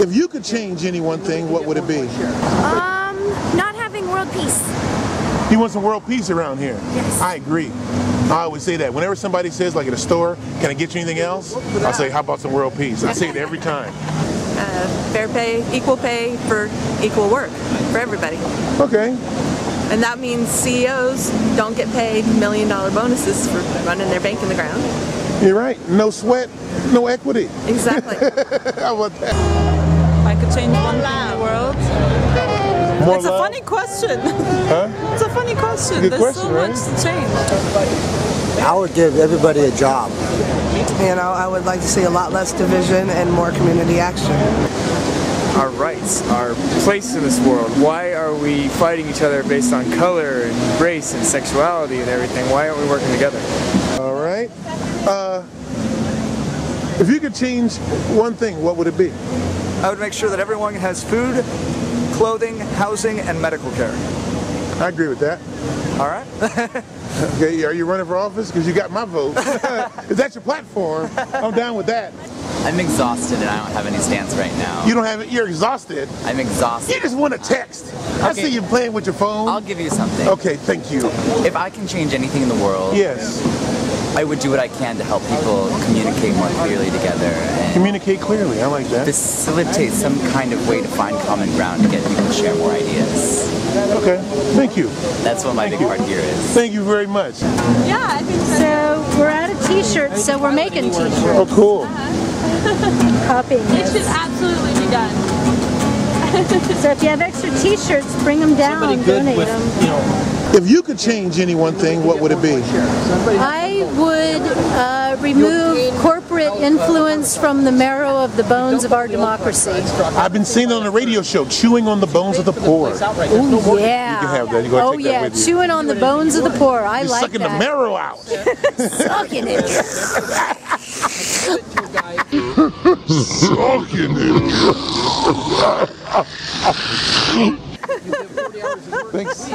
If you could change any one thing, what would it be? Not having world peace. You want some world peace around here? Yes. I agree. I always say that. Whenever somebody says, like at a store, can I get you anything else? I'll say, how about some world peace? I say it every time. Fair pay, equal pay for equal work for everybody. Okay. And that means CEOs don't get paid $1 million bonuses for running their bank in the ground. You're right. No sweat, no equity. Exactly. How about that? If I could change one thing in the world. More It's love? a funny question. Huh? It's a funny question. Good There's question, so right? much to change. I would give everybody a job. You know, I would like to see a lot less division and more community action. Our rights, our place in this world. Why are we fighting each other based on color and race and sexuality and everything? Why aren't we working together? All right. If you could change one thing, what would it be? I would make sure that everyone has food, clothing, housing, and medical care. I agree with that. All right? Okay, are you running for office? Because you got my vote. Is that your platform? I'm down with that. I'm exhausted and I don't have any stance right now. You don't have it? You're exhausted? I'm exhausted. You just want a text. I Okay. see you playing with your phone. I'll give you something. Okay, thank you. If I can change anything in the world, Yes. I would do what I can to help people communicate more clearly together and Communicate clearly. I like that. facilitate some kind of way to find common ground to get people to share more ideas. Okay, thank you. That's what my big part here is. Thank you very much. Yeah, I think so. So we're out of t-shirts, so we're making t-shirts. Oh, cool. Copying It this. should absolutely be done. So if you have extra t-shirts, bring them down, donate them. If you could change any one thing, what would it be? I would remove corporate influence from the marrow of the bones of our democracy. I've been seeing it on the radio show, chewing on the bones of the poor. Oh yeah. You can have that. You gotta Oh take that yeah, with you. chewing on the bones of the poor. I You're like sucking that. the marrow out. Sucking it. Sucking it. Thanks.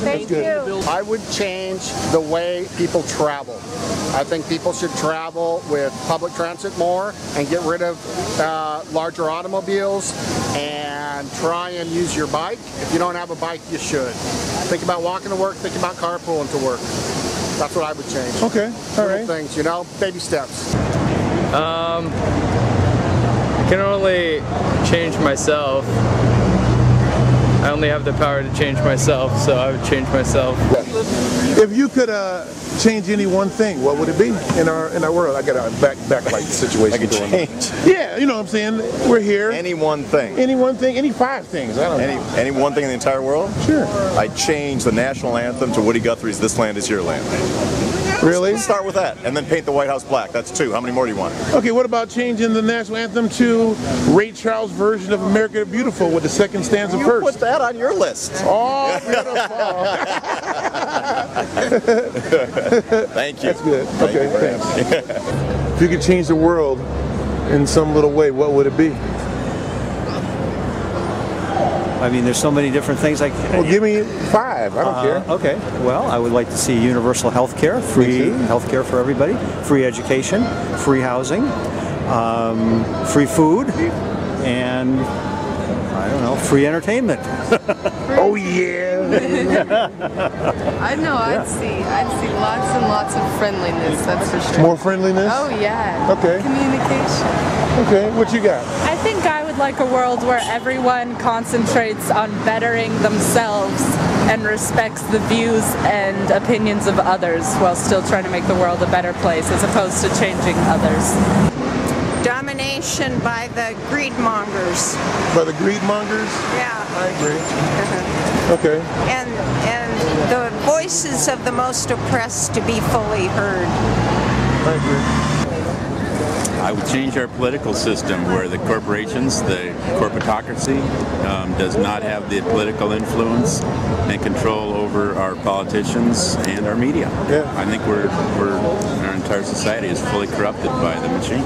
Thank you. I would change the way people travel. I think people should travel with public transit more and get rid of larger automobiles and try and use your bike. If you don't have a bike, you should. Think about walking to work, think about carpooling to work. That's what I would change. Okay, all right. Little things, you know, baby steps. I can only change myself. I only have the power to change myself, so I would change myself. If you could change any one thing, what would it be in our world? I got a backlight situation. I could going on. change Yeah, you know what I'm saying. We're here. any one thing. Any one thing, any five things. I don't know. Any one thing in the entire world? Sure. I'd change the national anthem to Woody Guthrie's "This Land Is Your Land." Really? Start with that, and then paint the White House black. That's two. How many more do you want? Okay, what about changing the national anthem to Ray Charles' version of America the Beautiful with the second stanza You first? put that on your list. Oh, beautiful. Thank you. That's good. Thank Okay, you for thanks. asking. If you could change the world in some little way, what would it be? I mean, there's so many different things. Well, give me five. I don't care. Okay. Well, I would like to see universal health care, free health care for everybody, free education, free housing, free food, and I don't know, free entertainment. Oh yeah. I know. I'd see lots and lots of friendliness. That's for sure. More friendliness? Oh yeah. Okay. Communication. Okay, what you got? I think I would like a world where everyone concentrates on bettering themselves and respects the views and opinions of others while still trying to make the world a better place as opposed to changing others. Domination by the greedmongers. By the greedmongers? Yeah. I agree. Okay. And the voices of the most oppressed to be fully heard. I agree. I would change our political system where the corporations, the corporatocracy, does not have the political influence and control over our politicians and our media. Yeah. I think our entire society is fully corrupted by the machine,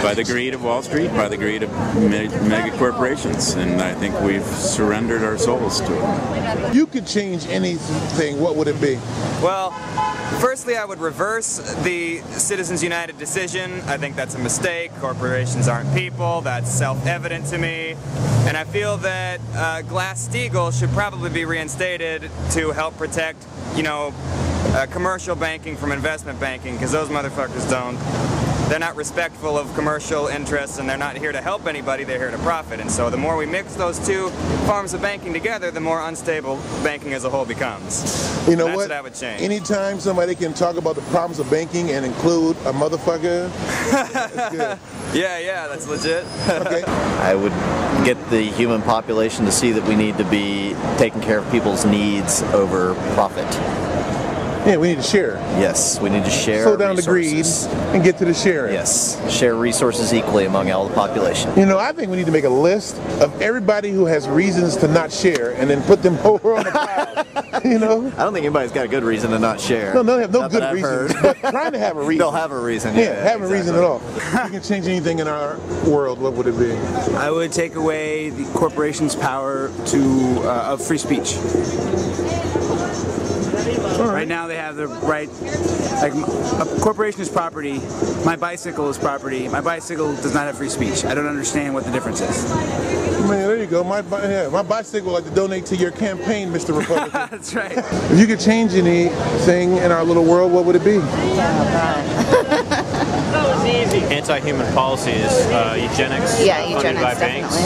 by the greed of Wall Street, by the greed of mega corporations, and I think we've surrendered our souls to it. You could change anything, what would it be? Well, firstly, I would reverse the Citizens United decision. I think that's a mistake. Corporations aren't people. That's self-evident to me. And I feel that Glass-Steagall should probably be reinstated to help protect, you know, commercial banking from investment banking, because those motherfuckers don't. They're not respectful of commercial interests, and they're not here to help anybody, they're here to profit. And so the more we mix those two forms of banking together, the more unstable banking as a whole becomes. You know That's what? I would change. Anytime somebody can talk about the problems of banking and include a motherfucker, that's good. Yeah, that's legit. Okay. I would get the human population to see that we need to be taking care of people's needs over profit. Yeah, we need to share. Yes, we need to share Slow down resources. the greed and get to the sharing. Yes, share resources equally among all the population. You know, I think we need to make a list of everybody who has reasons to not share and then put them over on the pile. You know? I don't think anybody's got a good reason to not share. No, they have no Not good that I've reasons, heard. but trying to have a reason. They'll have a reason. Yeah, have a reason at all. If you can change anything in our world, what would it be? I would take away the corporation's power to of free speech. Right now they have the right, like a corporation is property, my bicycle is property, my bicycle does not have free speech. I don't understand what the difference is. Man, there you go. My bicycle would like to donate to your campaign, Mr. Republican. That's right. If you could change anything in our little world, what would it be? Anti-human policies, eugenics, funded by banks.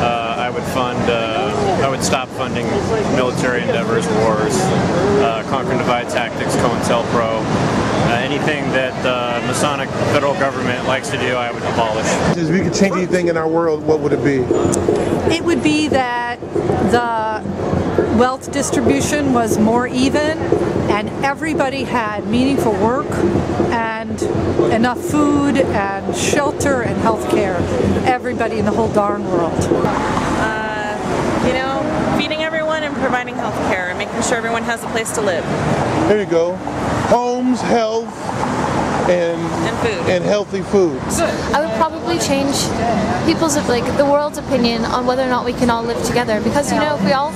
I would stop funding military endeavors, wars, conquer and divide tactics, COINTELPRO. Anything that the Masonic federal government likes to do, I would abolish. If you could change anything in our world, what would it be? It would be that the wealth distribution was more even and everybody had meaningful work and enough food and shelter and health care. Everybody in the whole darn world. You know, feeding everyone and providing health care and making sure everyone has a place to live. There you go. Homes, health, and food. And healthy food. I would probably change people's, the world's opinion on whether or not we can all live together. Because, you know, if we all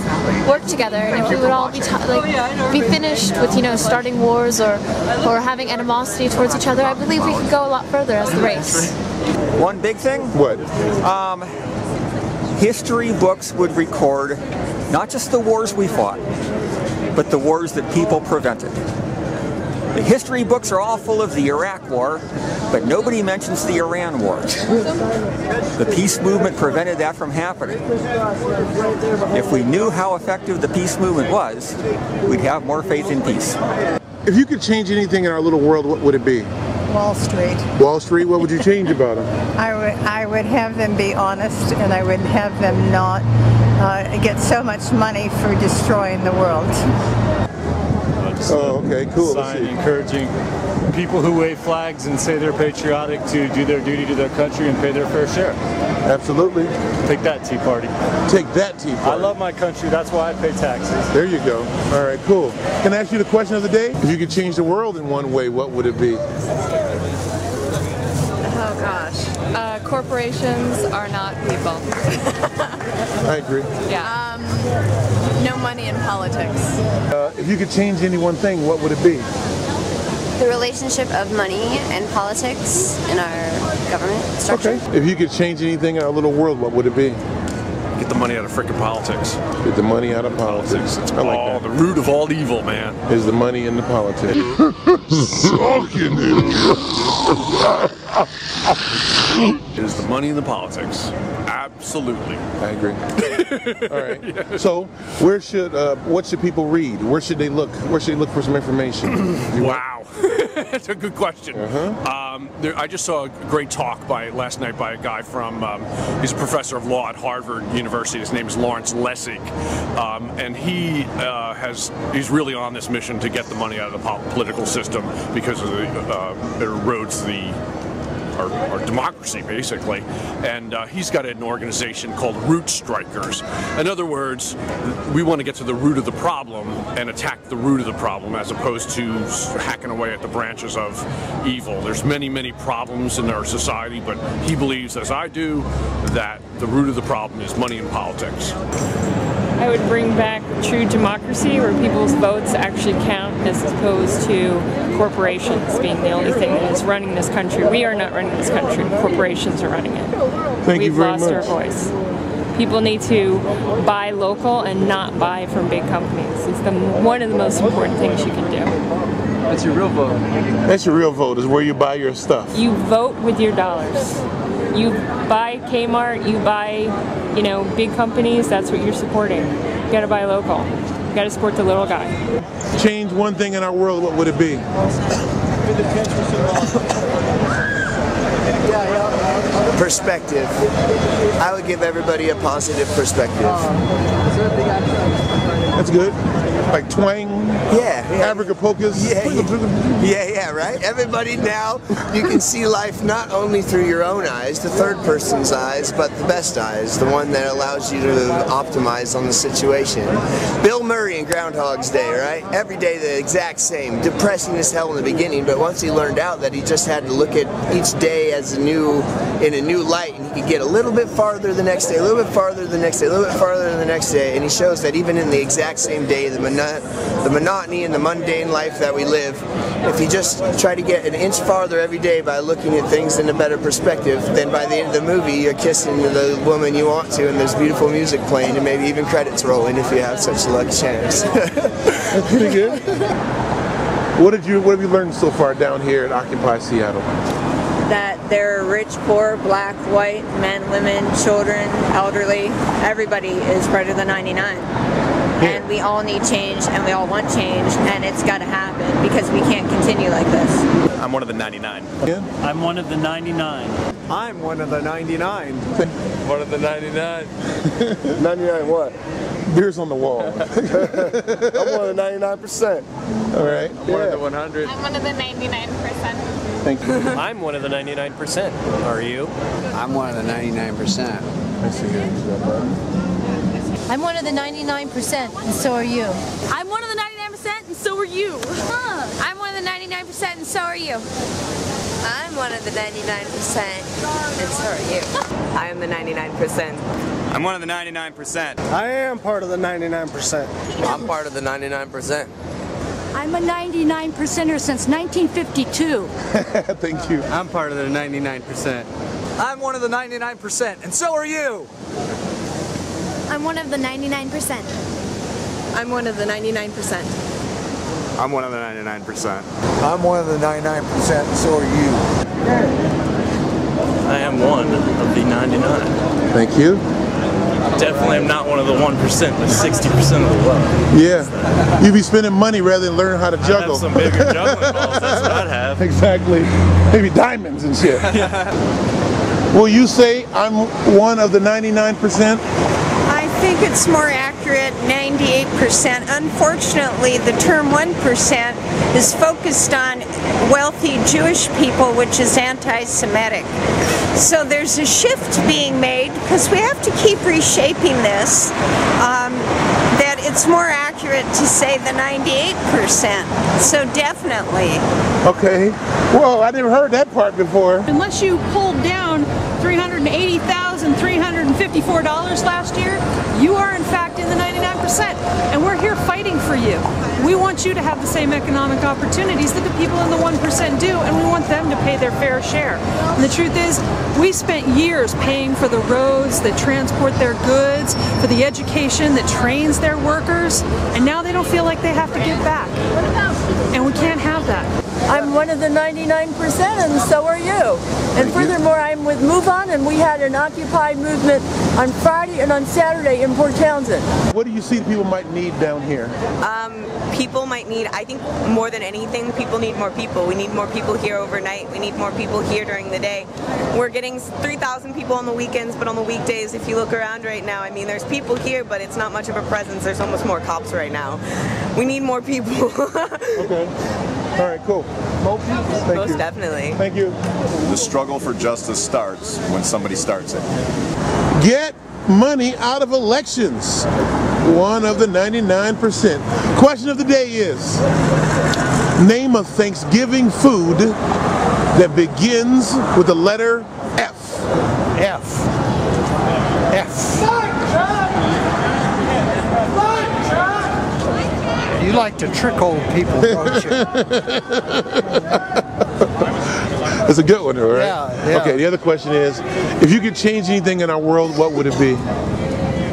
work together and if we would all be finished with, you know, starting wars or having animosity towards each other, I believe we could go a lot further as the race. One big thing? What? History books would record not just the wars we fought, but the wars that people prevented. The history books are all full of the Iraq War, but nobody mentions the Iran War. The peace movement prevented that from happening. If we knew how effective the peace movement was, we'd have more faith in peace. If you could change anything in our little world, what would it be? Wall Street. Wall Street, what would you change about them? I would have them be honest, and I would have them not get so much money for destroying the world. Oh, okay, cool. Sign encouraging people who wave flags and say they're patriotic to do their duty to their country and pay their fair share. Absolutely. Take that, Tea Party. Take that, Tea Party. I love my country. That's why I pay taxes. There you go. All right, cool. Can I ask you the question of the day? If you could change the world in one way, what would it be? Oh gosh. Corporations are not people. I agree. Yeah. No money in politics. If you could change any one thing, what would it be? The relationship of money and politics in our government structure. Okay. If you could change anything in our little world, what would it be? Get the money out of freaking politics. Get the money out of politics. It's I like all that. the root of all evil, man. Is the money in the politics. Sucking it. Is the money in the politics. Absolutely. I agree. All right. Yeah. So, what should people read? Where should they look? Where should they look for some information? Wow. That's a good question. I just saw a great talk last night by a guy from, he's a professor of law at Harvard University. His name is Lawrence Lessig. And he's really on this mission to get the money out of the political system because of it erodes our democracy, basically. And he's got an organization called Root Strikers. In other words, we want to get to the root of the problem and attack the root of the problem as opposed to hacking away at the branches of evil. There's many, many problems in our society, but he believes, as I do, that the root of the problem is money in politics. I would bring back true democracy where people's votes actually count as opposed to corporations being the only thing that is running this country. We are not running this country. Corporations are running it. Thank you very much. We've lost our voice. People need to buy local and not buy from big companies. It's one of the most important things you can do. That's your real vote. That's your real vote, is where you buy your stuff. You vote with your dollars. You buy Kmart, you buy, big companies, that's what you're supporting. You gotta buy local. You gotta support the little guy. Change one thing in our world, what would it be? Perspective. I would give everybody a positive perspective. That's good. Like twang? Yeah. Africa-pocus? Yeah, right? Everybody now, you can see life not only through your own eyes, the third person's eyes, but the best eyes, the one that allows you to optimize on the situation. Bill Murray in Groundhog's Day, right? Every day the exact same. Depressing as hell in the beginning, but once he learned out that he just had to look at each day as in a new light, and he could get a little bit farther the next day, a little bit farther the next day, a little bit farther the next day, and he shows that even in the exact same day, the monotony and the mundane life that we live, if you just try to get an inch farther every day by looking at things in a better perspective, then by the end of the movie you're kissing the woman you want to, and there's beautiful music playing and maybe even credits rolling if you have such a lucky chance. That's pretty good. What have you learned so far down here at Occupy Seattle? That there are rich, poor, black, white, men, women, children, elderly. Everybody is part of the 99. And we all need change, and we all want change, and it's got to happen because we can't continue like this. I'm one of the 99. I'm one of the 99. I'm one of the 99. One of the 99. 99 what? Beers on the wall. I'm one of the 99%. All right. I'm one of the 100. I'm one of the 99%. Thank you. I'm one of the 99%. Are you? I'm one of the 99%. I'm one of the 99%, and so are you. I'm one of the 99%, and so are you. I'm one of the 99%, and so are you. I'm one of the 99%, and so are you. I am the 99%. I'm one of the 99%. I am part of the 99%. I'm part of the 99%. I'm a 99%er since 1952. Thank you. I'm part of the 99%. I'm one of the 99%, and so are you. I'm one of the 99%. I'm one of the 99%. I'm one of the 99%. I'm one of the 99%, and so are you. I am one of the 99. Thank you. Definitely am not one of the 1%, but 60% of the wealth. Yeah. You be spending money rather than learning how to juggle. I'd have some bigger juggling balls, that's what I'd have. Exactly. Maybe diamonds and shit. Will you say I'm one of the 99%? I think it's more accurate, 98%. Unfortunately, the term 1% is focused on wealthy Jewish people, which is anti-Semitic. So there's a shift being made, because we have to keep reshaping this, that it's more accurate to say the 98%. So definitely. Okay. Well, I never heard that part before. Unless you pulled down $380,354 last year, you are in fact in the 99%. And we're here fighting for you. We want you to have the same economic opportunities that the people in the 1% do, and we want them to pay their fair share. And the truth is, we spent years paying for the roads that transport their goods, for the education that trains their workers, and now they don't feel like they have to give back. And we can't have that. I'm one of the 99%, and so are you. And furthermore, I'm with Move On, and we had an Occupy movement on Friday and on Saturday in Port Townsend. What do you see people might need down here? People might need, I think more than anything, people need more people. We need more people here overnight. We need more people here during the day. We're getting 3,000 people on the weekends, but on the weekdays, if you look around right now, I mean, there's people here, but it's not much of a presence. There's almost more cops right now. We need more people. Okay. All right, cool. Most definitely. Thank you. The struggle for justice starts when somebody starts it. Get money out of elections. One of the 99%. Question of the day is, name a Thanksgiving food that begins with the letter F. F. F. You like to trick old people, don't you? That's a good one, all right? Yeah. Okay, the other question is, if you could change anything in our world, what would it be?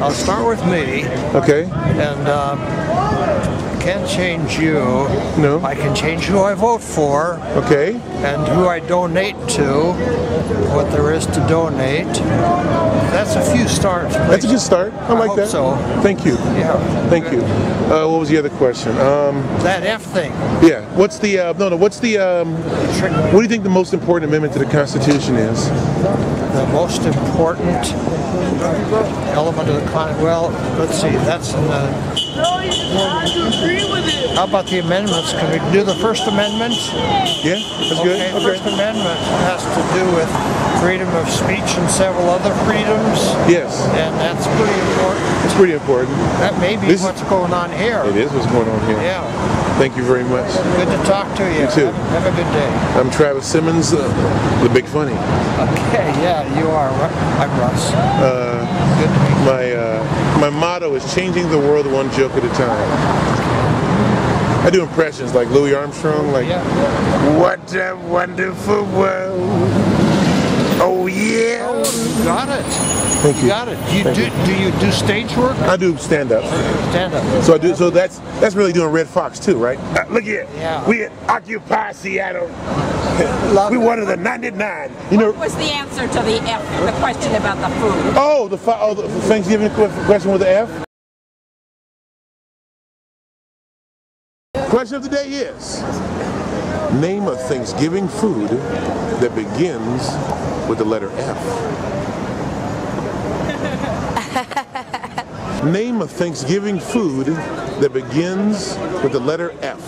I'll start with me. Okay. And I can't change you. No. I can change who I vote for. Okay. And who I donate to, what there is to donate. That's a few starts. Please. That's a good start. I like hope that. So. Thank you. Yeah. Thank you. What was the other question? That F thing. Yeah. What's the What's the what do you think the most important amendment to the Constitution is? The most important element of the well, let's see. That's in the. How about the amendments? Can we do the First Amendment? Yeah, that's good. Okay. First Amendment has to do with freedom of speech and several other freedoms. Yes. And that's pretty important. It's pretty important. That may be what's going on here. It is what's going on here. Yeah. Thank you very much. Good to talk to you. You too. Have a good day. I'm Travis Simmons, the Big Funny. Okay, yeah, you are. I'm Russ. Good to meet you. My motto is changing the world one joke at a time. I do impressions like Louis Armstrong, like, what a wonderful world. Oh yeah. Oh, you got it. Thank you. Got it. Do you do stage work? I do stand up. Stand up. So I do. So that's really doing Red Fox too, right? Look here. Yeah. We at Occupy Seattle. We one of the 99. You know. What was the answer to the F? The question about the food. Oh, the Thanksgiving question with the F. Question of the day is, name a Thanksgiving food that begins with the letter F. Name a Thanksgiving food that begins with the letter F.